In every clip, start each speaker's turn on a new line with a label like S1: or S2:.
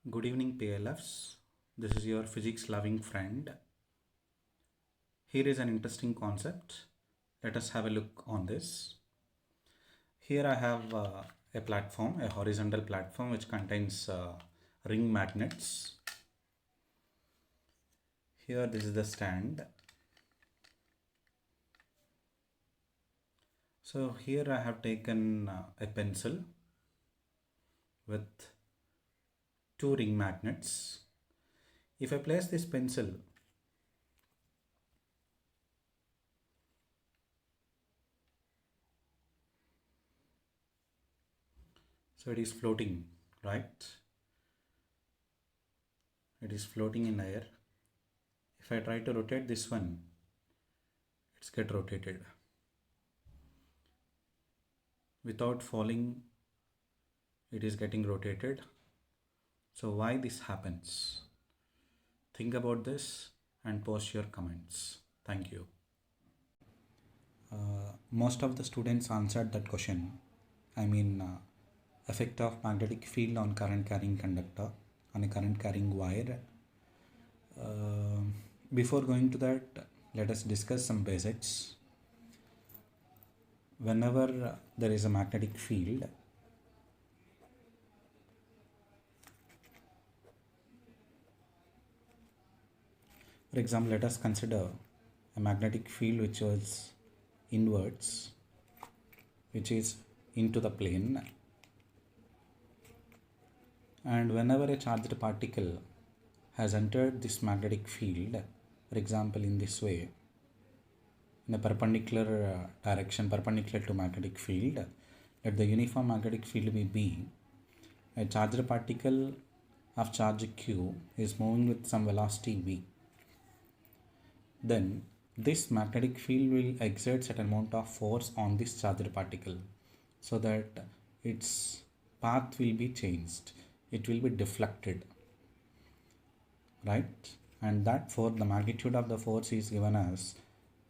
S1: Good evening, PLFs. This is your physics loving friend. Here is an interesting concept. Let us have a look on this. Here I have a platform, a horizontal platform which contains ring magnets. Here, this is the stand. So, here I have taken a pencil with two ring magnets. If I place this pencil so it is floating, right? It is floating in air. If I try to rotate this one, it's get rotated. Without falling, it is getting rotated. So why this happens? Think about this and post your comments. Thank you. Most of the students answered that question. Effect of magnetic field on current carrying conductor on a current carrying wire. Before going to that, let us discuss some basics. Whenever there is a magnetic field, for example, let us consider a magnetic field which was inwards, which is into the plane, and whenever a charged particle has entered this magnetic field, for example in this way, in a perpendicular direction, perpendicular to magnetic field, let the uniform magnetic field be a charged particle of charge q is moving with some velocity v. Then this magnetic field will exert certain amount of force on this charged particle so that its path will be changed, it will be deflected, right? And that for the magnitude of the force is given as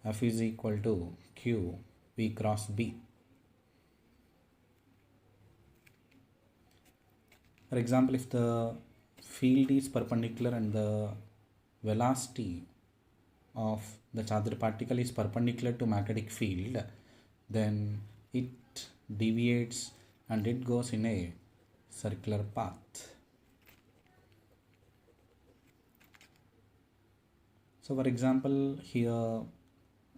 S1: F is equal to Q V cross B. For example, if the field is perpendicular and the velocity of the charged particle is perpendicular to magnetic field, then it deviates and it goes in a circular path. So for example, here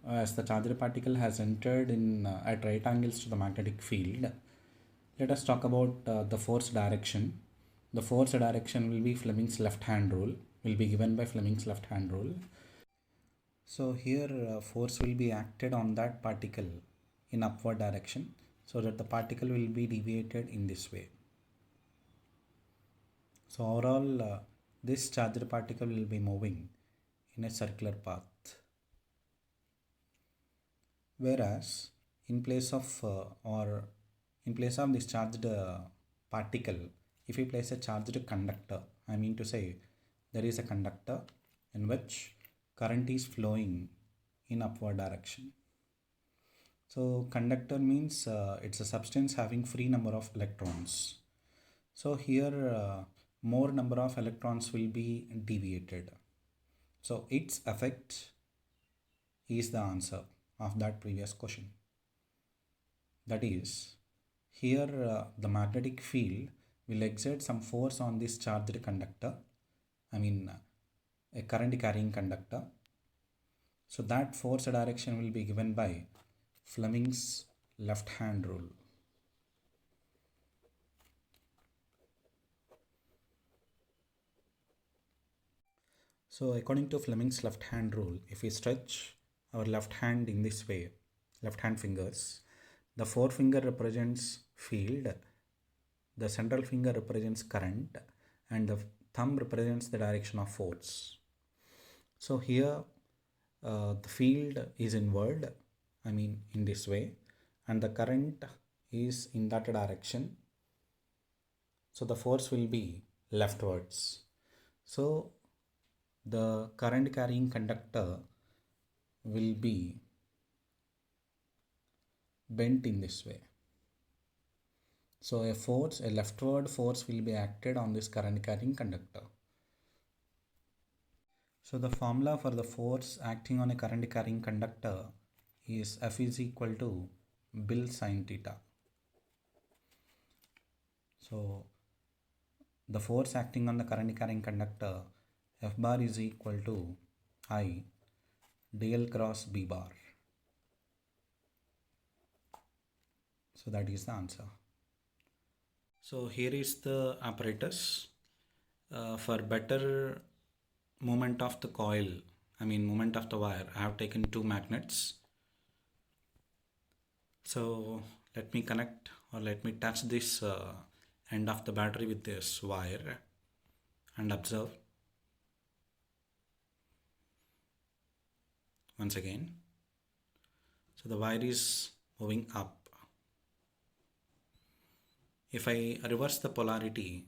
S1: as the charged particle has entered in at right angles to the magnetic field, let us talk about the force direction. The force direction will be Fleming's left hand rule, will be given by Fleming's left hand rule. So here force will be acted on that particle in upward direction so that the particle will be deviated in this way. So overall this charged particle will be moving in a circular path. Whereas in place of this charged particle, if we place a charged conductor, I mean to say there is a conductor in which current is flowing in upward direction. So conductor means it's a substance having free number of electrons. So here more number of electrons will be deviated. So its effect is the answer of that previous question. That is, here the magnetic field will exert some force on this charged conductor, a current carrying conductor. So that force direction will be given by Fleming's left hand rule. So according to Fleming's left hand rule, if we stretch our left hand in this way, left hand fingers, the forefinger represents field, the central finger represents current, and the thumb represents the direction of force. So here the field is inward, in this way, and the current is in that direction. So the force will be leftwards. So the current carrying conductor will be bent in this way. So a leftward force will be acted on this current carrying conductor. So the formula for the force acting on a current carrying conductor is F is equal to Bill sine theta. So the force acting on the current carrying conductor, F bar is equal to I dl cross B bar. So that is the answer. So here is the apparatus. For better movement of the coil, movement of the wire, I have taken two magnets. So let me connect, or let me touch this end of the battery with this wire and observe once again. So the wire is moving up. If I reverse the polarity,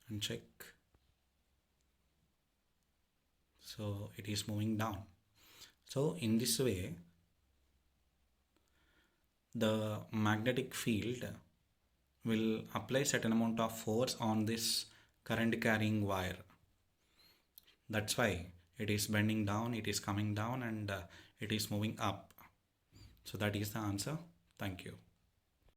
S1: and check, so it is moving down. So in this way, the magnetic field will apply certain amount of force on this current carrying wire. That's why it is bending down, it is coming down, and it is moving up. So that is the answer. Thank you.